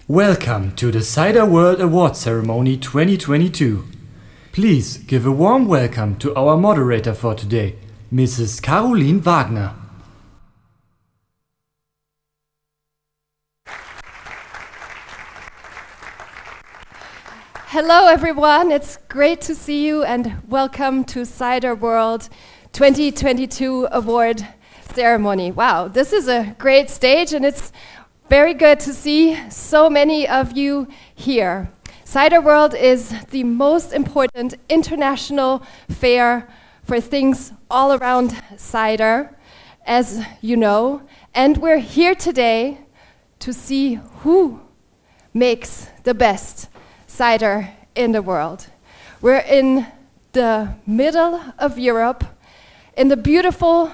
Welcome to the CiderWorld Award Ceremony 2022. Please give a warm welcome to our moderator for today, Mrs. Caroline Wagner. Hello everyone, it's great to see you and welcome to CiderWorld 2022 Award Ceremony. Wow, this is a great stage and it's very good to see so many of you here. CiderWorld is the most important international fair for things all around cider, as you know, and we're here today to see who makes the best cider in the world. We're in the middle of Europe, in the beautiful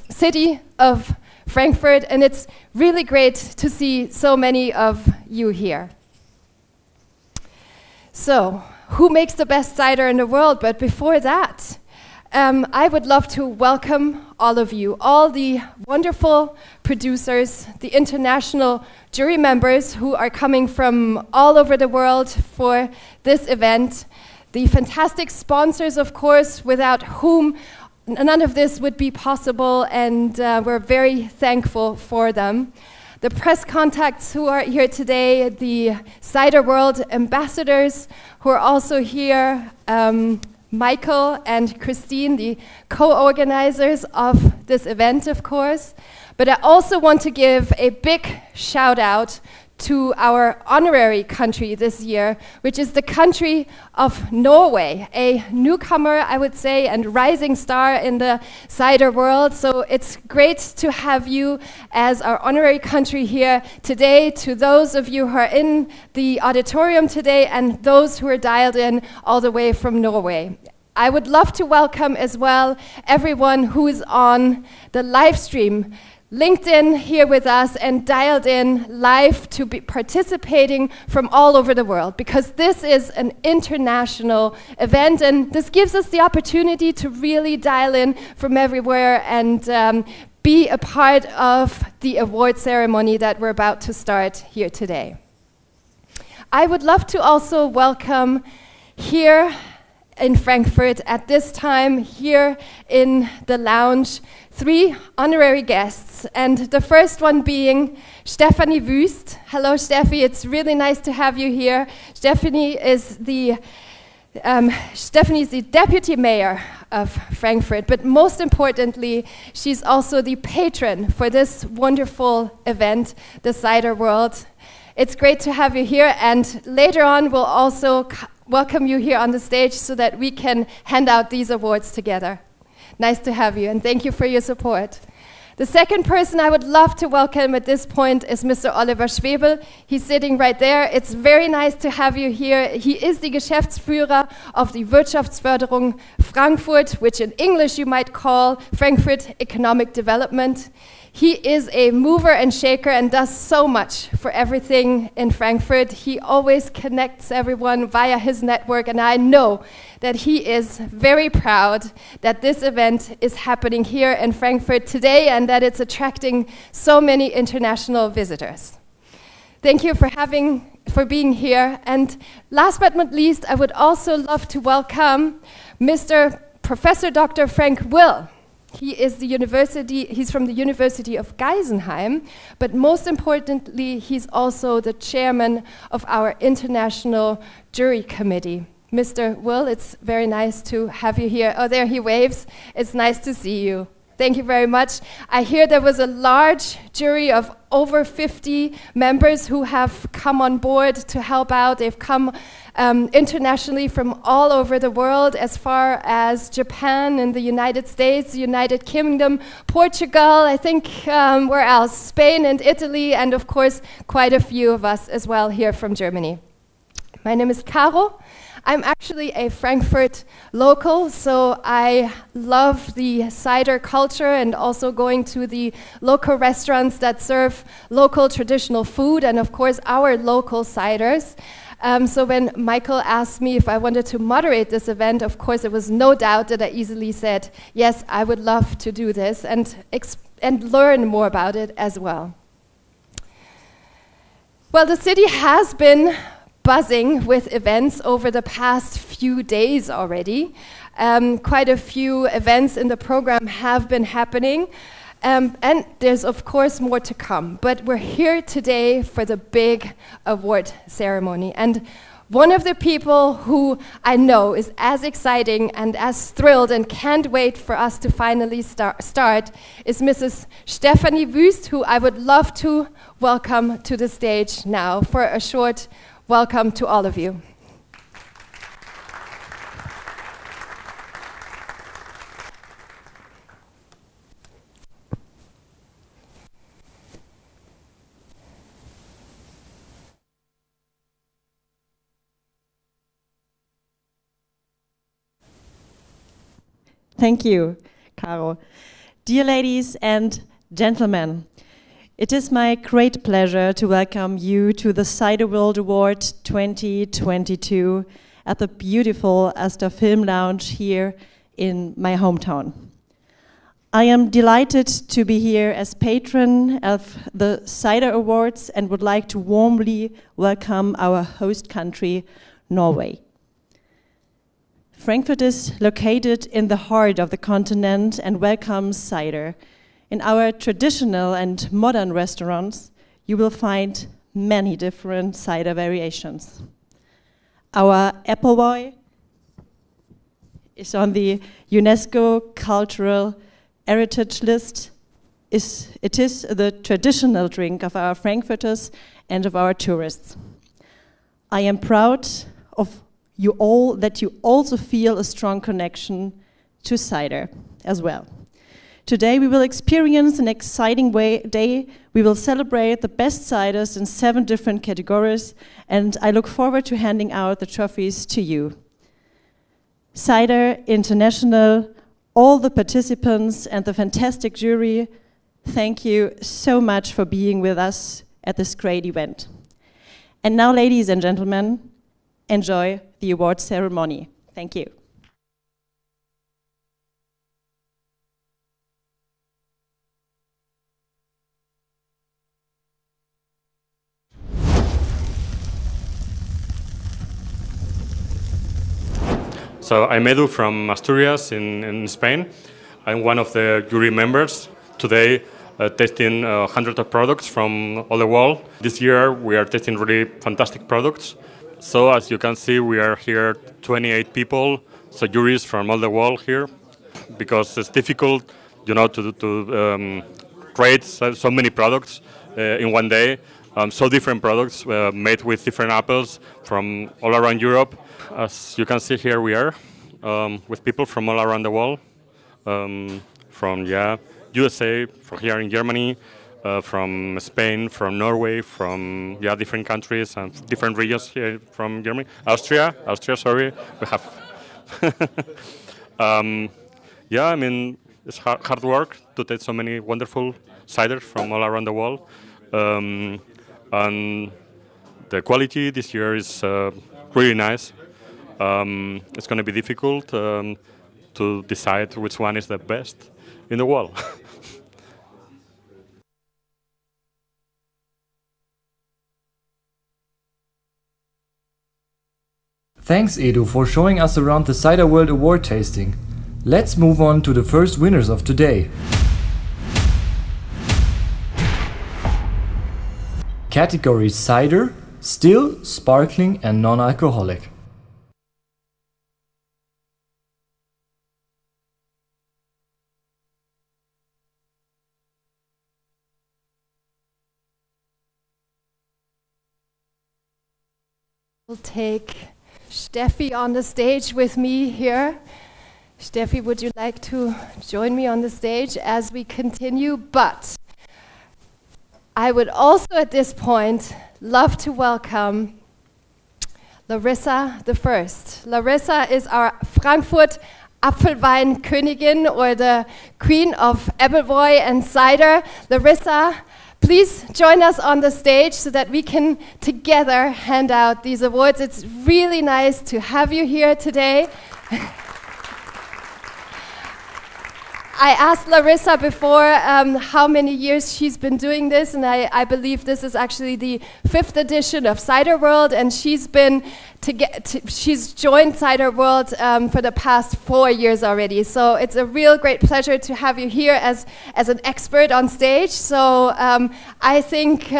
city of Frankfurt, and it's really great to see so many of you here. So, who makes the best cider in the world? But before that, I would love to welcome all of you, all the wonderful producers, the international jury members who are coming from all over the world for this event, the fantastic sponsors, of course, without whom none of this would be possible, and we're very thankful for them. The press contacts who are here today, the CiderWorld ambassadors who are also here, Michael and Christine, the co-organizers of this event, of course. But I also want to give a big shout out to our honorary country this year, which is the country of Norway, a newcomer, I would say, and rising star in the cider world. So it's great to have you as our honorary country here today, to those of you who are in the auditorium today and those who are dialed in all the way from Norway. I would love to welcome as well everyone who is on the live stream, linked in here with us and dialed in live to be participating from all over the world, because this is an international event and this gives us the opportunity to really dial in from everywhere and be a part of the award ceremony that we're about to start here today. I would love to also welcome here in Frankfurt at this time, here in the lounge, 3 honorary guests, and the first one being Stephanie Wüst. Hello, Steffi, it's really nice to have you here. Stephanie is the deputy mayor of Frankfurt, but most importantly, she's also the patron for this wonderful event, the Cider World. It's great to have you here, and later on we'll also welcome you here on the stage so that we can hand out these awards together. Nice to have you, and thank you for your support. The second person I would love to welcome at this point is Mr. Oliver Schwebel. He's sitting right there. It's very nice to have you here. He is the Geschäftsführer of the Wirtschaftsförderung Frankfurt, which in English you might call Frankfurt Economic Development. He is a mover and shaker and does so much for everything in Frankfurt. He always connects everyone via his network, and I know that he is very proud that this event is happening here in Frankfurt today and that it's attracting so many international visitors. Thank you for being here. And last but not least, I would also love to welcome Mr. Professor Dr. Frank Will. He's from the University of Geisenheim, but most importantly, he's also the chairman of our International Jury Committee. Mr. Will, it's very nice to have you here. Oh, there he waves. It's nice to see you. Thank you very much. I hear there was a large jury of over 50 members who have come on board to help out. They've come internationally from all over the world, as far as Japan and the United States, the United Kingdom, Portugal, I think, where else? Spain and Italy, and of course, quite a few of us as well here from Germany. My name is Caro. I'm actually a Frankfurt local, so I love the cider culture and also going to the local restaurants that serve local traditional food and of course our local ciders. So when Michael asked me if I wanted to moderate this event, of course it was no doubt that I easily said, yes, I would love to do this and learn more about it as well. Well, the city has been buzzing with events over the past few days already. Quite a few events in the program have been happening. And there's of course more to come, but we're here today for the big award ceremony. And one of the people who I know is as exciting and as thrilled and can't wait for us to finally start is Mrs. Stephanie Wüst, who I would love to welcome to the stage now for a short welcome to all of you. Thank you, Caro. Dear ladies and gentlemen, it is my great pleasure to welcome you to the CiderWorld Award 2022 at the beautiful Astor Film Lounge here in my hometown. I am delighted to be here as patron of the Cider Awards and would like to warmly welcome our host country, Norway. Frankfurt is located in the heart of the continent and welcomes cider. In our traditional and modern restaurants, you will find many different cider variations. Our Appleboy is on the UNESCO Cultural Heritage List. It is the traditional drink of our Frankfurters and of our tourists. I am proud of you all that you also feel a strong connection to cider as well. Today we will experience an exciting day. We will celebrate the best ciders in 7 different categories, and I look forward to handing out the trophies to you. Cider International, all the participants and the fantastic jury, thank you so much for being with us at this great event. And now, ladies and gentlemen, enjoy the award ceremony. Thank you. So I'm Edu from Asturias in Spain. I'm one of the jury members. Today, tasting hundreds of products from all the world. This year, we are tasting really fantastic products. So as you can see, we are here 28 people, so juries from all the world here, because it's difficult, you know, to create so many products in one day. So different products made with different apples from all around Europe. As you can see here, we are with people from all around the world, from USA, from here in Germany, from Spain, from Norway, from different countries and different regions here from Germany. Austria, sorry, we have. I mean, it's hard work to take so many wonderful ciders from all around the world. And the quality this year is really nice. It's going to be difficult to decide which one is the best in the world. Thanks, Edu, for showing us around the CiderWorld Award tasting. Let's move on to the first winners of today. Category Cider, Still, Sparkling and Non-Alcoholic. We'll take Steffi on the stage with me here. Steffi, would you like to join me on the stage as we continue? But I would also at this point love to welcome Larissa the First. Larissa is our Frankfurt Apfelwein-Königin, or the Queen of Appleboy and Cider. Larissa, please join us on the stage so that we can together hand out these awards. It's really nice to have you here today. I asked Larissa before how many years she's been doing this, and I believe this is actually the 5th edition of CiderWorld, and she's joined CiderWorld for the past 4 years already. So it's a real great pleasure to have you here as an expert on stage. So I think.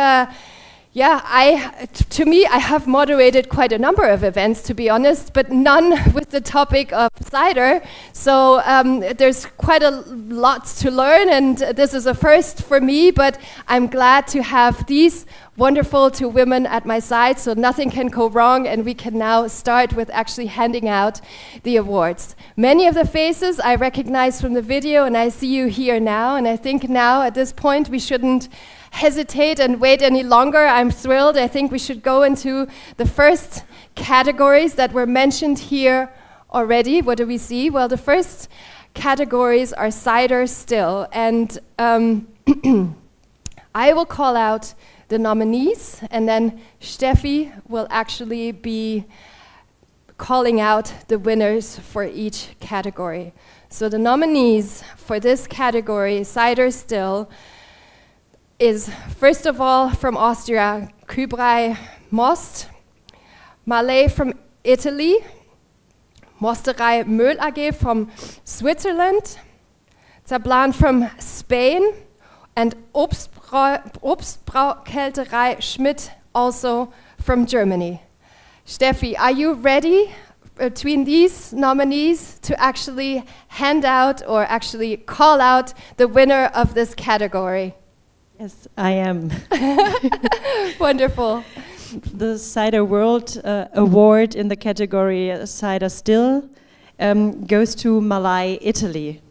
To me, I have moderated quite a number of events, to be honest, but none with the topic of cider. So there's quite a lot to learn, and this is a first for me, but I'm glad to have these wonderful 2 women at my side, so nothing can go wrong, and we can now start with actually handing out the awards. Many of the faces I recognize from the video, and I see you here now, and I think now at this point we shouldn't hesitate and wait any longer. I'm thrilled. I think we should go into the first categories that were mentioned here already. What do we see? Well, the first categories are cider still, and I will call out the nominees, and then Steffi will actually be calling out the winners for each category. So the nominees for this category, cider still, is first of all from Austria, Kübrai Most, Malay from Italy, Mosterei Möhl AG from Switzerland, Zablan from Spain, and Obstbraukälterei Schmidt also from Germany. Steffi, are you ready between these nominees to actually hand out or actually call out the winner of this category? Yes, I am. Wonderful. The CiderWorld award in the category Cider Still goes to Malay, Italy.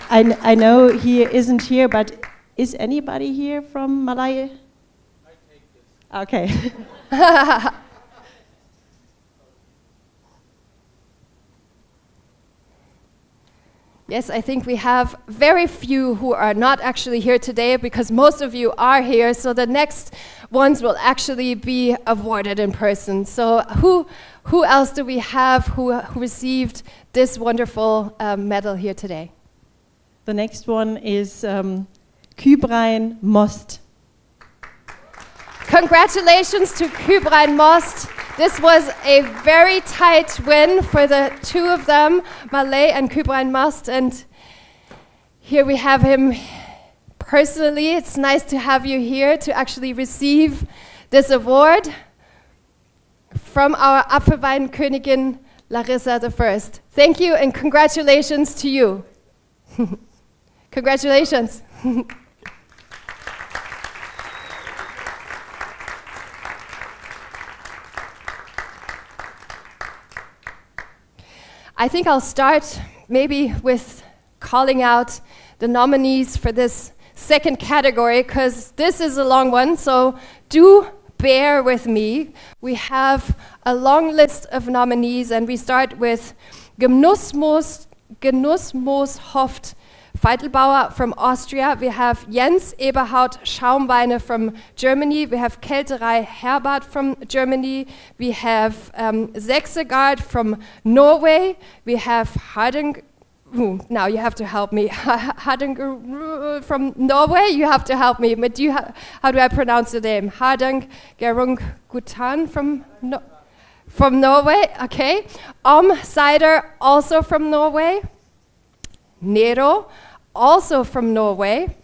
I know he isn't here, but is anybody here from Malay? I take this. Okay. Yes, I think we have very few who are not actually here today because most of you are here, so the next ones will actually be awarded in person. So who else do we have who received this wonderful medal here today? The next one is Kübrai Most. Congratulations to Kübrai Most. This was a very tight win for the 2 of them, Malay and Kübrai Most, and here we have him personally. It's nice to have you here to actually receive this award from our Apfelweinkönigin Larissa I. Thank you and congratulations to you. Congratulations. I think I'll start maybe with calling out the nominees for this second category, because this is a long one, so do bear with me. We have a long list of nominees, and we start with Genussmooshoft Veitelbauer from Austria. We have Jens Eberhard Schaumweine from Germany. We have Kälterei Herbert from Germany. We have Sechsegard from Norway. We have Harding. Now you have to help me. Harding from Norway. You have to help me. But how do I pronounce the name? Harding Gerung Gutan from Norway. Okay. Cider also from Norway. Nero, also from Norway.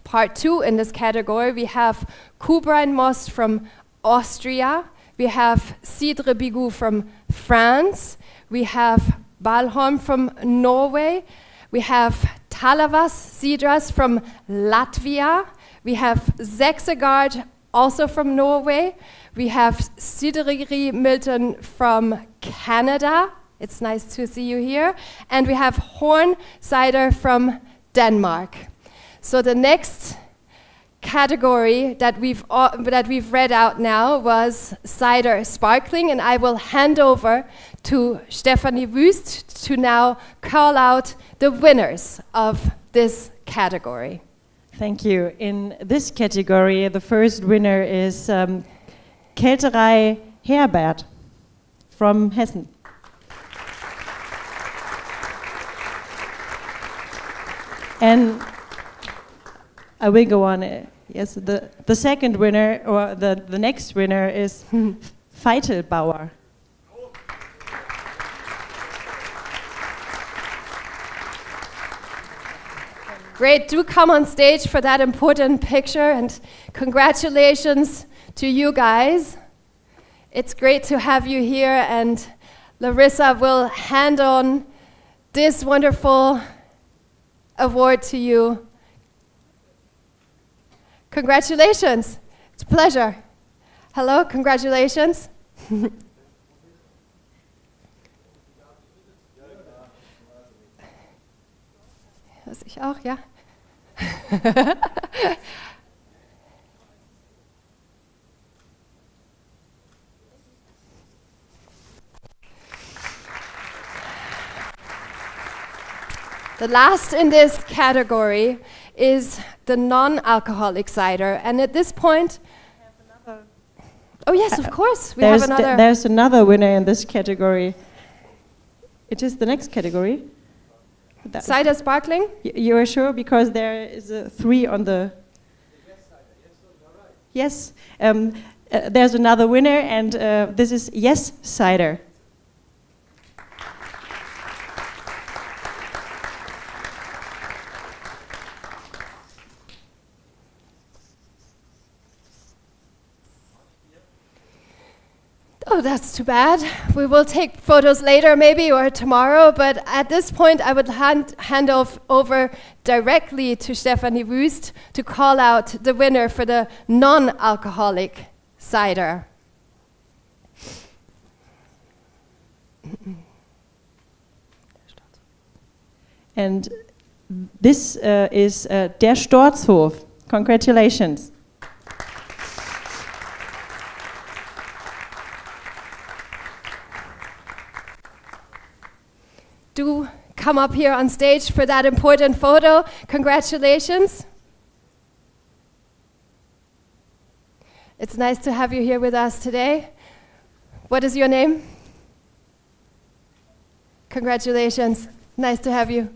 Part 2 in this category, we have Kübrai Most from Austria. We have Cidre Bigou from France. We have Balholm from Norway. We have Talavas Cidras from Latvia. We have Sechsegard, also from Norway. We have Cidrerie Milton from Canada. It's nice to see you here. And we have Horn Cider from Denmark. So the next category that we've read out now was cider sparkling, and I will hand over to Stefanie Wüst to now call out the winners of this category. Thank you. In this category, the first winner is Kälterei Herbert from Hessen. And I will go on. Yes, the second winner, or the next winner is Feitelbauer. Great, do come on stage for that important picture, and congratulations to you guys. It's great to have you here, and Larissa will hand on this wonderful award to you. Congratulations, it's a pleasure. Hello, congratulations. Das ich auch, ja. The last in this category is the non-alcoholic cider, and at this point, oh yes, of course, we have another. There's another winner in this category. It is the next category. Cider sparkling? You are sure? Because there is a 3 on the... Yes, there's another winner, and this is Yes Cider. Oh, that's too bad. We will take photos later maybe, or tomorrow, but at this point I would hand over directly to Stephanie Wüst to call out the winner for the non-alcoholic cider. And this is Der Storzhof. Congratulations. Do come up here on stage for that important photo. Congratulations. It's nice to have you here with us today. What is your name? Congratulations. Nice to have you.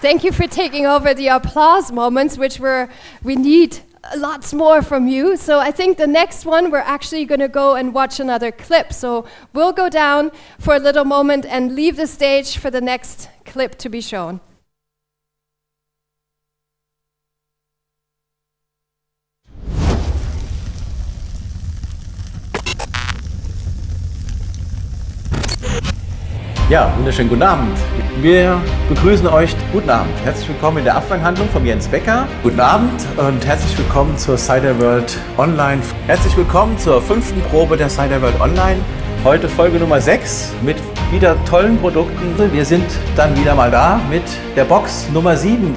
Thank you for taking over the applause moments, which we need lots more from you. So I think the next one, we're actually going to go and watch another clip. So we'll go down for a little moment and leave the stage for the next clip to be shown. Ja, wunderschönen guten Abend. Wir begrüßen euch. Guten Abend. Herzlich willkommen in der Abfanghandlung von Jens Becker. Guten Abend und herzlich willkommen zur CiderWorld Online. Herzlich willkommen zur 5. Probe der CiderWorld Online. Heute Folge Nummer 6 mit wieder tollen Produkten. Wir sind dann wieder mal da mit der Box Nummer 7.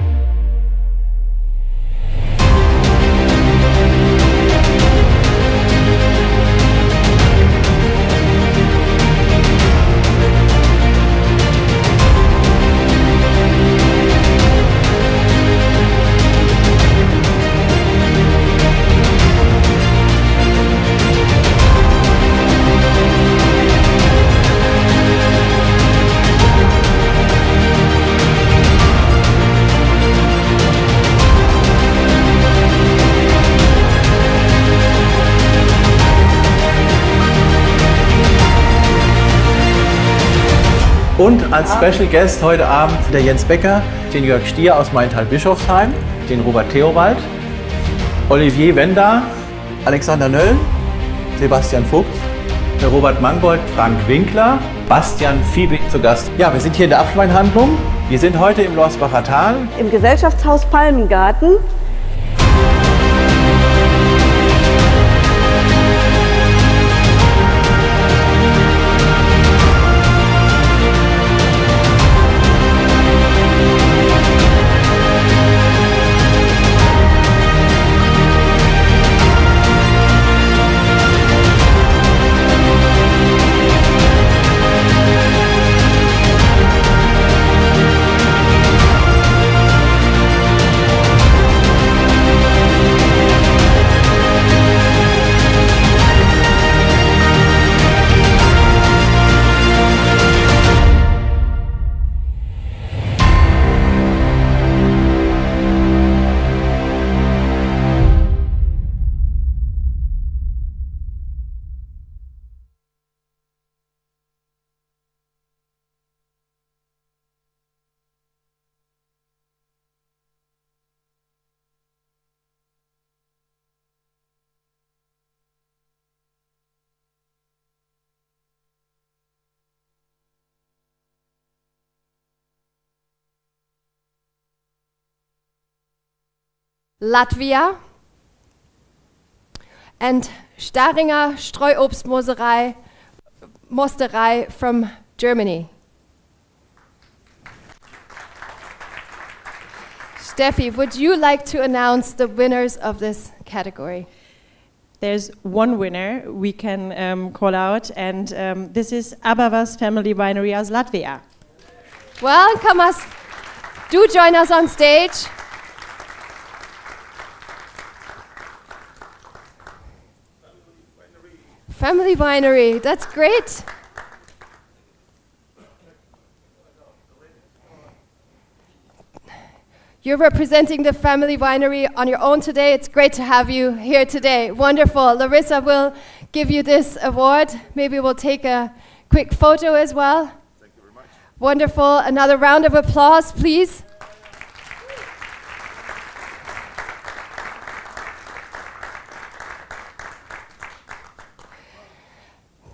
Und als Special Guest heute Abend der Jens Becker, den Jörg Stier aus Maintal-Bischofsheim, den Robert Theobald, Olivier Wenda, Alexander Nöll, Sebastian Vogt, der Robert Mangold, Frank Winkler, Bastian Fiebig zu Gast. Ja, wir sind hier in der Apfelweinhandlung. Wir sind heute im Lorsbacher Tal. Im Gesellschaftshaus Palmengarten. Latvia. And Staringer Streuobstmosterei from Germany. Steffi, would you like to announce the winners of this category? There's one winner we can call out, and this is Abavas Family Winery aus Latvia. Well, come us, do join us on stage. Family Winery, that's great. You're representing the Family Winery on your own today. It's great to have you here today. Wonderful. Larissa will give you this award. Maybe we'll take a quick photo as well. Thank you very much. Wonderful. Another round of applause, please.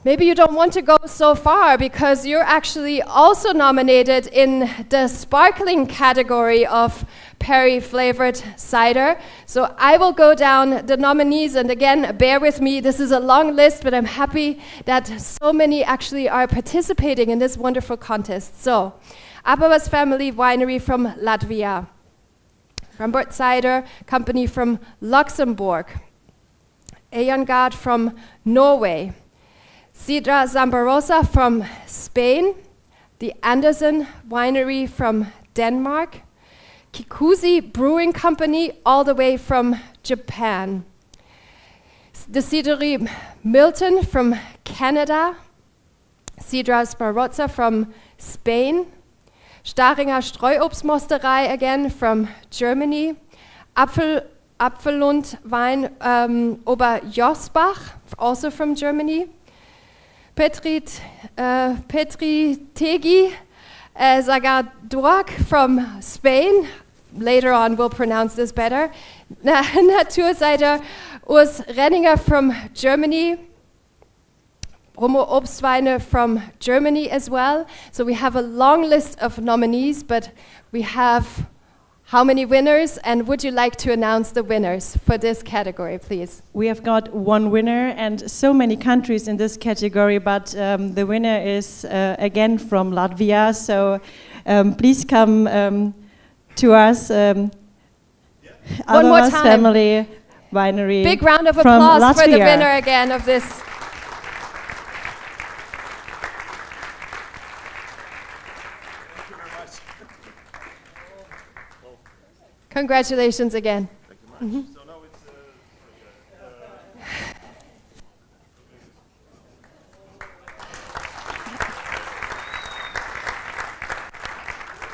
Maybe you don't want to go so far because you're actually also nominated in the sparkling category of Perry flavored cider. So I will go down the nominees, and again, bear with me, this is a long list, but I'm happy that so many actually are participating in this wonderful contest. So, Abavas Family Winery from Latvia, Rambert Cider Company from Luxembourg, Eyangard from Norway, Sidra Zambarosa from Spain, the Anderson Winery from Denmark, Kikuzi Brewing Company all the way from Japan, the Ciderie Milton from Canada, Sidra Sparozza from Spain, Staringer Streuobstmosterei again from Germany, Apfelund Wein Oberjosbach also from Germany, Petri Tegi Zagaduak from Spain. Later on, we'll pronounce this better. Naturcider Urs Renninger from Germany. Romo Obstweine from Germany as well. So we have a long list of nominees, but we have how many winners? And would you like to announce the winners for this category, please? We have got one winner and so many countries in this category, but the winner is again from Latvia. So please come to us. One more time. Family Winery. Big round of applause Latvia. for the winner again of this. Congratulations again. Thank you much. So now it's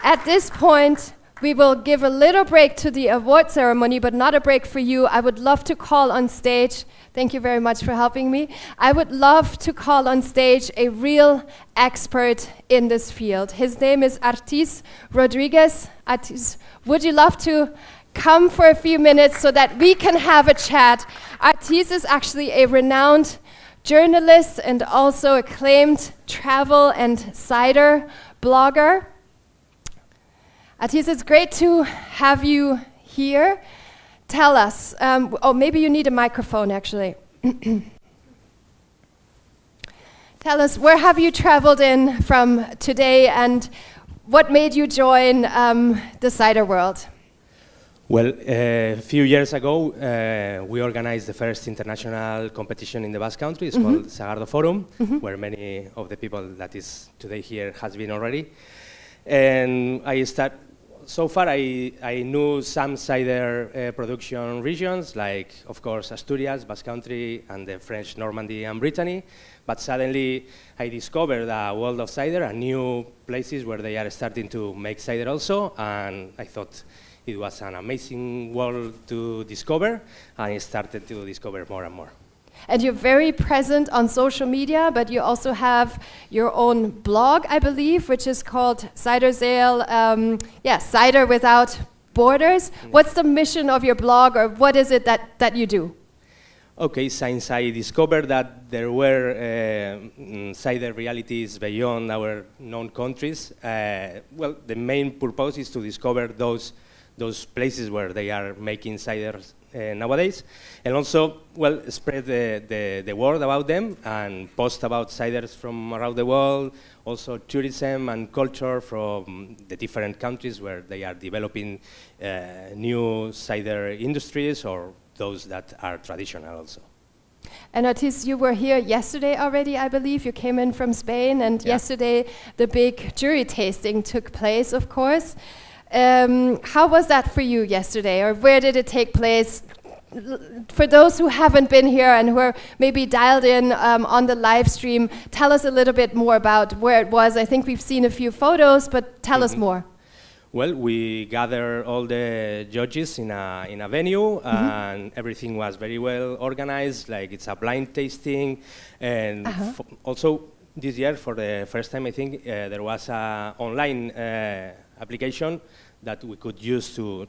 At this point, we will give a little break to the award ceremony, but not a break for you. I would love to call on stage. Thank you very much for helping me. I would love to call on stage a real expert in this field. His name is Artis Rodriguez. Artis, would you love to come for a few minutes so that we can have a chat? Artis is actually a renowned journalist and also acclaimed travel and cider blogger. Artis, it's great to have you here. Tell us, oh, maybe you need a microphone actually. Tell us, where have you traveled in from today and what made you join the Cider World? Well, a few years ago, we organized the first international competition in the Basque Country. It's called Sagardo Forum, where many of the people that is today here has been already. And so far I knew some cider production regions, like, of course, Asturias, Basque Country, and the French Normandy and Brittany. But suddenly I discovered a world of cider and new places where they are starting to make cider also. And I thought it was an amazing world to discover, and I started to discover more and more. And you're very present on social media, but you also have your own blog, I believe, which is called Cider Sale, Cider Without Borders. What's the mission of your blog, or what is it that you do? Okay, since I discovered that there were cider realities beyond our known countries, well, the main purpose is to discover those those places where they are making ciders nowadays, and also, well, spread the word about them and post about ciders from around the world, also tourism and culture from the different countries where they are developing new cider industries or those that are traditional also. And Ortiz, you were here yesterday already, I believe. You came in from Spain, and Yeah. yesterday the big jury tasting took place, of course. How was that for you yesterday, or where did it take place? For those who haven't been here and who are maybe dialed in on the live stream, tell us a little bit more about where it was. I think we've seen a few photos, but tell us more. Well, we gathered all the judges in a venue, and everything was very well organized. Like, it's a blind tasting, and also this year, for the first time, I think there was an online application that we could use to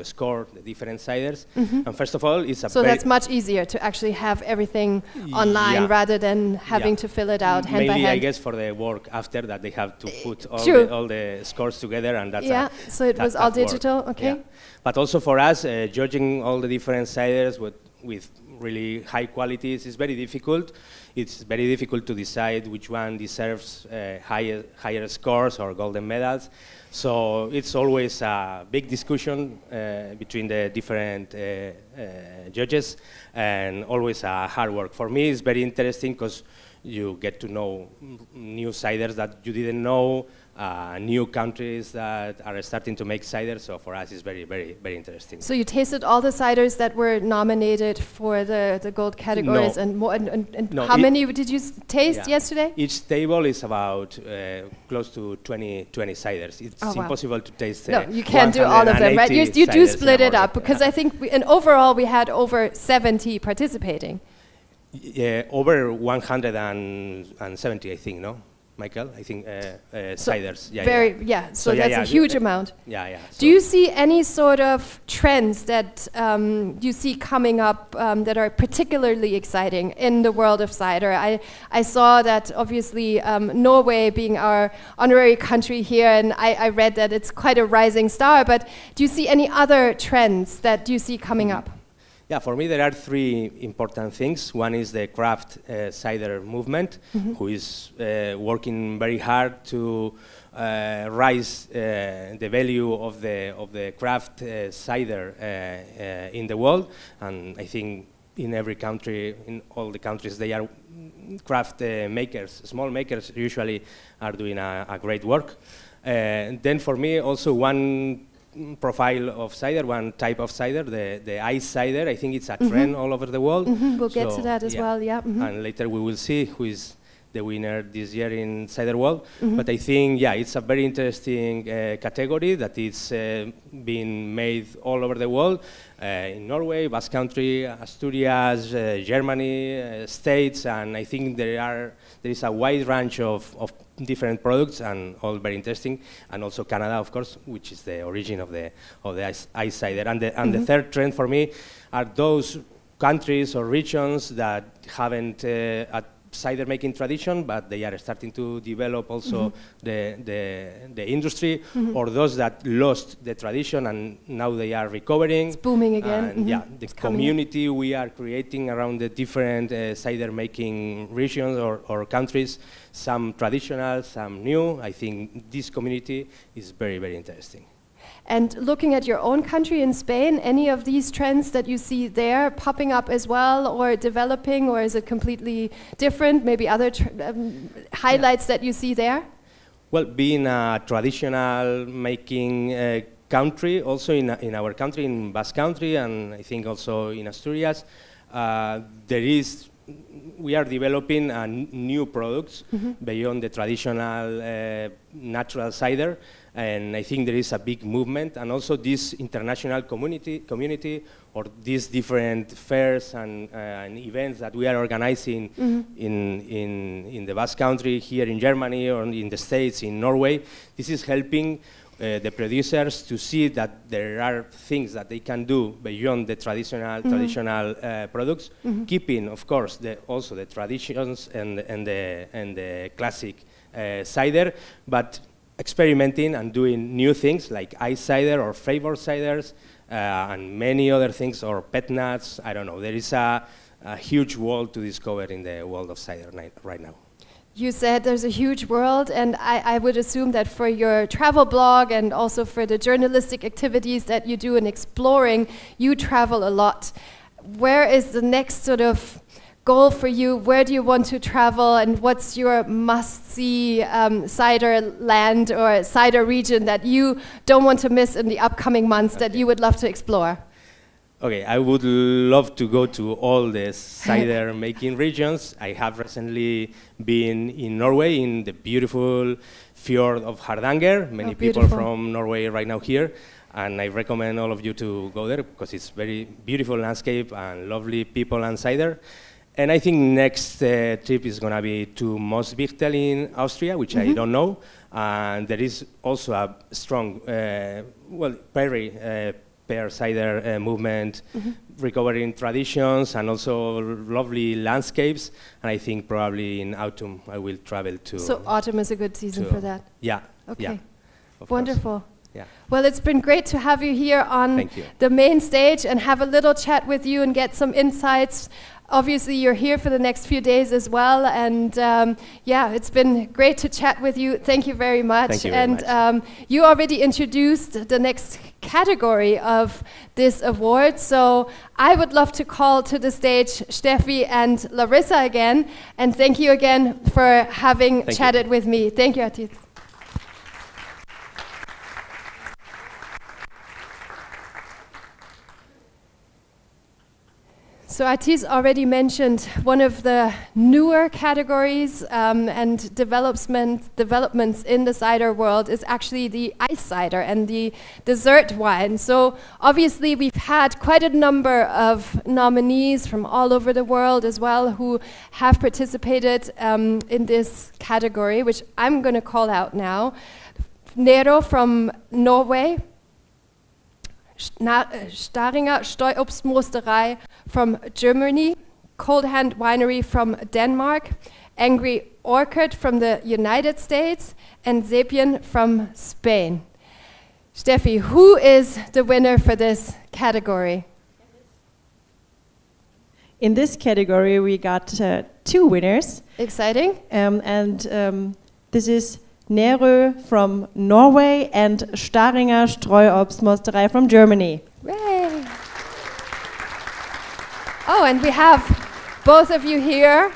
score the different ciders. And first of all, it's a So that's much easier to actually have everything online rather than having to fill it out hand by mainly, hand. I guess, for the work after that, they have to put all the scores together, and that's so it was all digital, okay. Yeah. But also for us, judging all the different ciders with really high qualities is very difficult. It's very difficult to decide which one deserves higher scores or golden medals. So it's always a big discussion between the different judges, and always a hard work. For me, it's very interesting because you get to know new ciders that you didn't know, new countries that are starting to make cider. So for us, it's very, very, very interesting. So you tasted all the ciders that were nominated for the gold categories, No. and more. And No, how many did you taste yesterday? Each table is about close to 20 ciders. It's impossible to taste. No, you can't do all of them, right? You do split it up, because I think, and overall we had over 70 participating. Yeah, over 170, I think, no? Michael, I think ciders. So that's a huge amount. Yeah. Do you see any sort of trends that you see coming up that are particularly exciting in the world of cider? I saw that obviously Norway being our honorary country here, and I read that it's quite a rising star, but do you see any other trends that you see coming up? Yeah, for me there are three important things. One is the craft cider movement, who is working very hard to raise the value of the craft cider in the world. And I think in every country, in all the countries, they are craft makers, small makers usually are doing a great work. Then for me also one profile of cider, one type of cider, the ice cider. I think it's a trend all over the world. We'll get to that as well, yeah. And later we will see who is the winner this year in CiderWorld. But I think, it's a very interesting category that is being made all over the world, in Norway, Basque Country, Asturias, Germany, States, and I think there is a wide range of different products, and all very interesting, and also Canada, of course, which is the origin of the ice cider. And the third trend for me are those countries or regions that haven't a cider making tradition, but they are starting to develop also the industry, or those that lost the tradition and now they are recovering. It's booming again. And the community we are creating around the different cider making regions or countries, some traditional, some new. I think this community is very, very interesting. And looking at your own country in Spain, any of these trends that you see there popping up as well, or developing, or is it completely different? Maybe other highlights that you see there? Well, being a traditional making country, also in our country, in Basque Country, and I think also in Asturias, we are developing new products beyond the traditional natural cider. And I think there is a big movement, and also this international community, or these different fairs and events that we are organizing in the Basque Country, here in Germany, or in the States, in Norway. This is helping the producers to see that there are things that they can do beyond the traditional products, keeping, of course, also the traditions and the classic cider, but experimenting and doing new things like ice cider or flavored ciders and many other things, or pet nuts. I don't know. There is a huge world to discover in the world of cider right now. You said there's a huge world, and I would assume that for your travel blog and also for the journalistic activities that you do in exploring, you travel a lot. Where is the next sort of goal for you? Where do you want to travel, and what's your must-see cider land or cider region that you don't want to miss in the upcoming months that you would love to explore? Okay, I would love to go to all the cider making regions. I have recently been in Norway, in the beautiful fjord of Hardanger. Many people from Norway right now here, and I recommend all of you to go there because it's very beautiful landscape and lovely people and cider. And I think next trip is going to be to Mosbichtel in Austria, which I don't know. And there is also a strong, pear cider movement, recovering traditions and also lovely landscapes. And I think probably in autumn I will travel to... So autumn is a good season for that? Yeah. Okay. Yeah, wonderful. Yeah. Well, it's been great to have you here on the main stage and have a little chat with you and get some insights. Obviously, you're here for the next few days as well, and yeah, it's been great to chat with you. Thank you very much. Thank you very much. You already introduced the next category of this award, so I would love to call to the stage Steffi and Larissa again, and thank you again for having chatted with me. Thank you, Atit. So Atis already mentioned one of the newer categories and developments in the cider world is actually the ice cider and the dessert wine. So obviously we've had quite a number of nominees from all over the world as well who have participated in this category, which I'm going to call out now. Nero from Norway. Staringer Steuobstmosterei from Germany, Cold Hand Winery from Denmark, Angry Orchard from the United States, and Sepien from Spain. Steffi, who is the winner for this category? In this category, we got 2 winners. Exciting. This is Nero from Norway and Staringer Streuobstmosterei from Germany. Yay. Oh, and we have both of you here.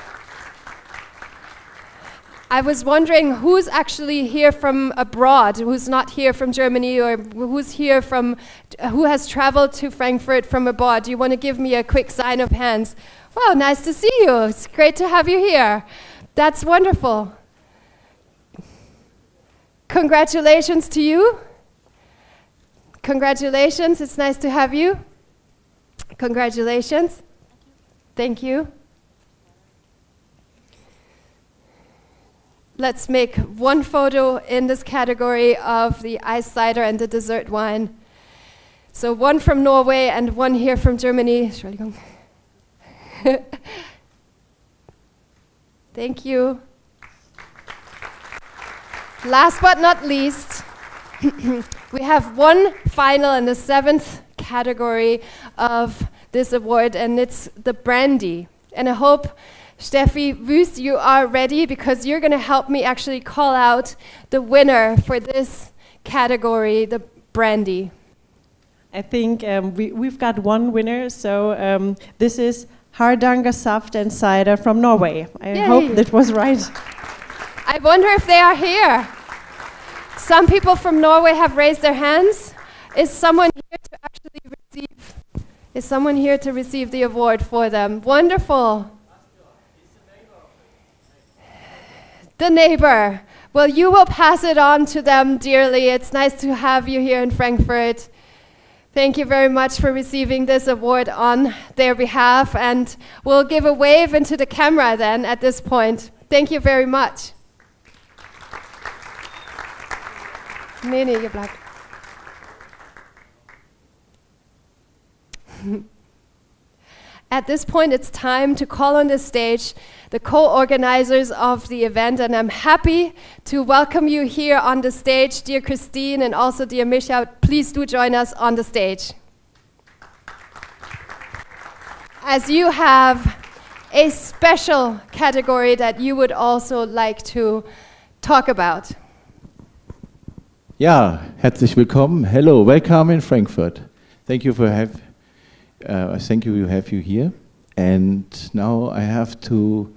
I was wondering who's actually here from abroad, who's not here from Germany, or who's here from, who has traveled to Frankfurt from abroad. Do you want to give me a quick sign of hands? Wow, nice to see you. It's great to have you here. That's wonderful. Congratulations to you. Congratulations, it's nice to have you. Congratulations. Thank you. Let's make one photo in this category of the ice cider and the dessert wine. So one from Norway and one here from Germany. Thank you. Last but not least, we have one final in the 7th category of this award, and it's the brandy. And I hope, Steffi Wüst, you are ready, because you're going to help me actually call out the winner for this category, the brandy. I think we've got one winner, so this is Hardanger Saft and Cider from Norway. I hope that was right. I wonder if they are here. Some people from Norway have raised their hands. Is someone here to actually receive? Is someone here to receive the award for them? Wonderful. The neighbor. Well, you will pass it on to them dearly. It's nice to have you here in Frankfurt. Thank you very much for receiving this award on their behalf, and we'll give a wave into the camera then at this point. Thank you very much. Nee, je blijft. At this point, it's time to call on the stage the co-organizers of the event, and I'm happy to welcome you here on the stage, dear Christine and also dear Misha. Please do join us on the stage. As you have a special category that you would also like to talk about. Ja, herzlich willkommen. Hello, welcome in Frankfurt. Thank you for have you here. And now I have to.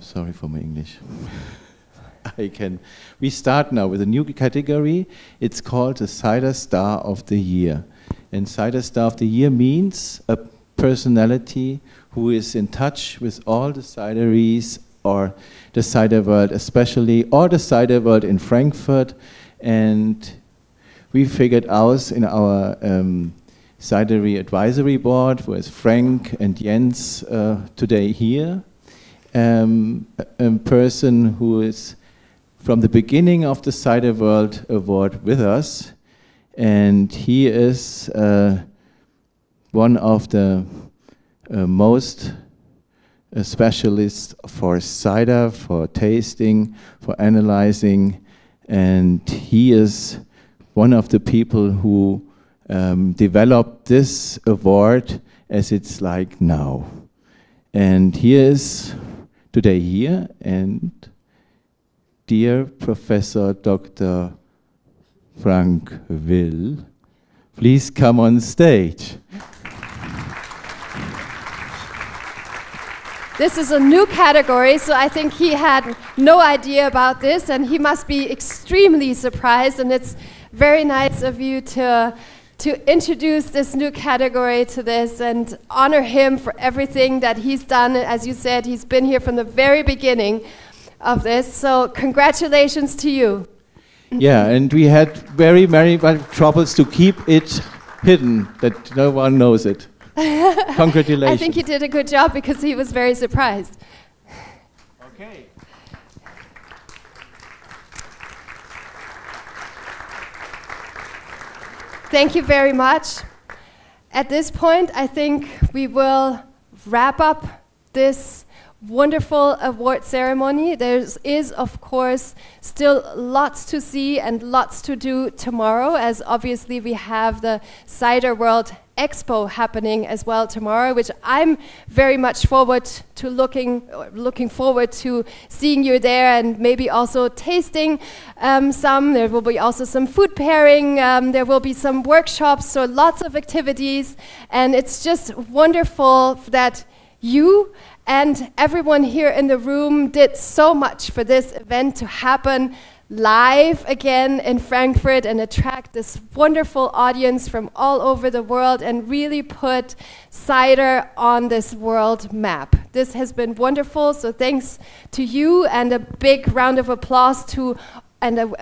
Sorry for my English. We start now with a new category. It's called the Cider Star of the Year. And Cider Star of the Year means a personality who is in touch with all the cideries or the cider world especially, or the cider world in Frankfurt. And we figured out in our cidery advisory board with Frank and Jens today here, a person who is from the beginning of the Cider World Award with us. And he is one of the most specialists for cider, for tasting, for analyzing, and he is one of the people who developed this award as it's like now. And he is today here, and dear Professor Dr. Frank Will, please come on stage. This is a new category, so I think he had no idea about this, and he must be extremely surprised, and it's very nice of you to introduce this new category to this and honor him for everything that he's done. As you said, he's been here from the very beginning of this, so congratulations to you. Yeah, and we had very, very troubles to keep it hidden, that no one knows it. Congratulations. I think you did a good job because he was very surprised. Okay. Thank you very much. At this point, I think we will wrap up this wonderful award ceremony. There is, of course, still lots to see and lots to do tomorrow, as obviously we have the Cider World Expo happening as well tomorrow, which I'm very much looking forward to seeing you there and maybe also tasting some. There will be also some food pairing. There will be some workshops, so lots of activities, and it's just wonderful that you and everyone here in the room did so much for this event to happen live again in Frankfurt and attract this wonderful audience from all over the world and really put cider on this world map. This has been wonderful, so thanks to you, and a big round of applause to and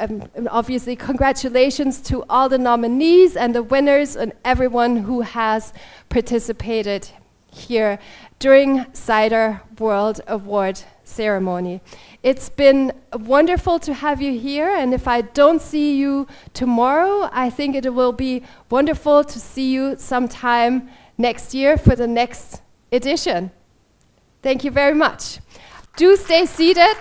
obviously congratulations to all the nominees and the winners and everyone who has participated here during Cider World Award ceremony. It's been wonderful to have you here, and if I don't see you tomorrow, I think it will be wonderful to see you sometime next year for the next edition. Thank you very much. Do stay seated,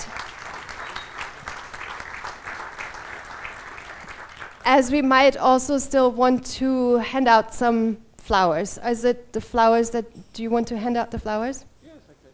as we might also still want to hand out some flowers. Is it the flowers that, do you want to hand out the flowers? Yes, I can.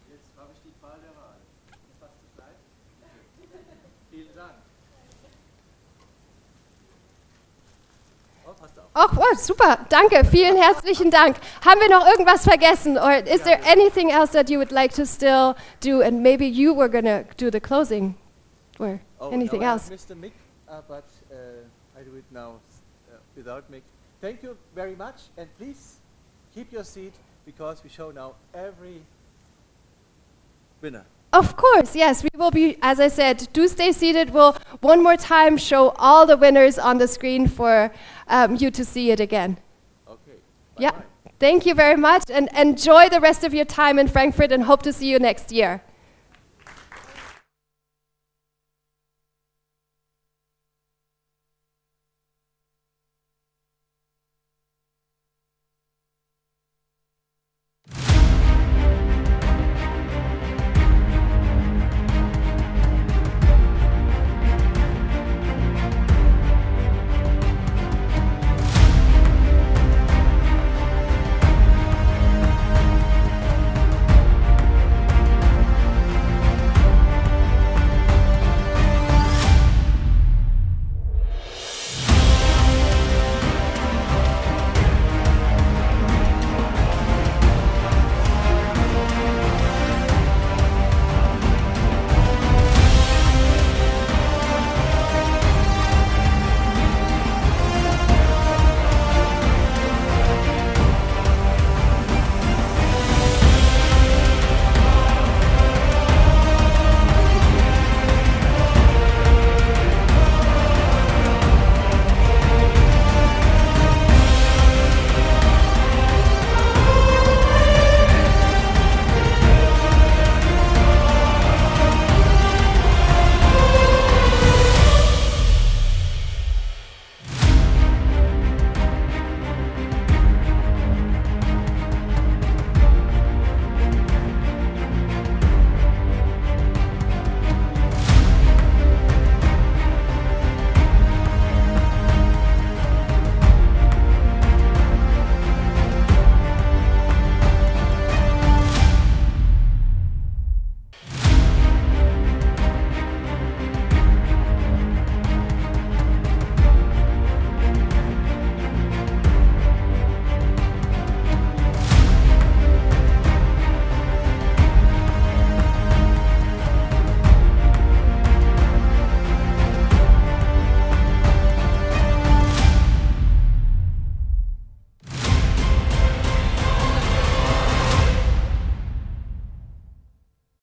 Jetzt habe ich die Qual der Wahl. Was zu bleibt? Vielen Dank. Oh, passt auf. Oh, oh, super, danke, vielen herzlichen Dank. Haben wir noch irgendwas vergessen? Or is there anything else that you would like to still do? And maybe you were going to do the closing, or anything else? Mr. Mick, but I do it now without Mick. Thank you very much, and please keep your seat, because we show now every winner. Of course, yes. We will be, as I said, do stay seated. We'll one more time show all the winners on the screen for you to see it again. Okay. Yeah. Thank you very much, and enjoy the rest of your time in Frankfurt, and hope to see you next year.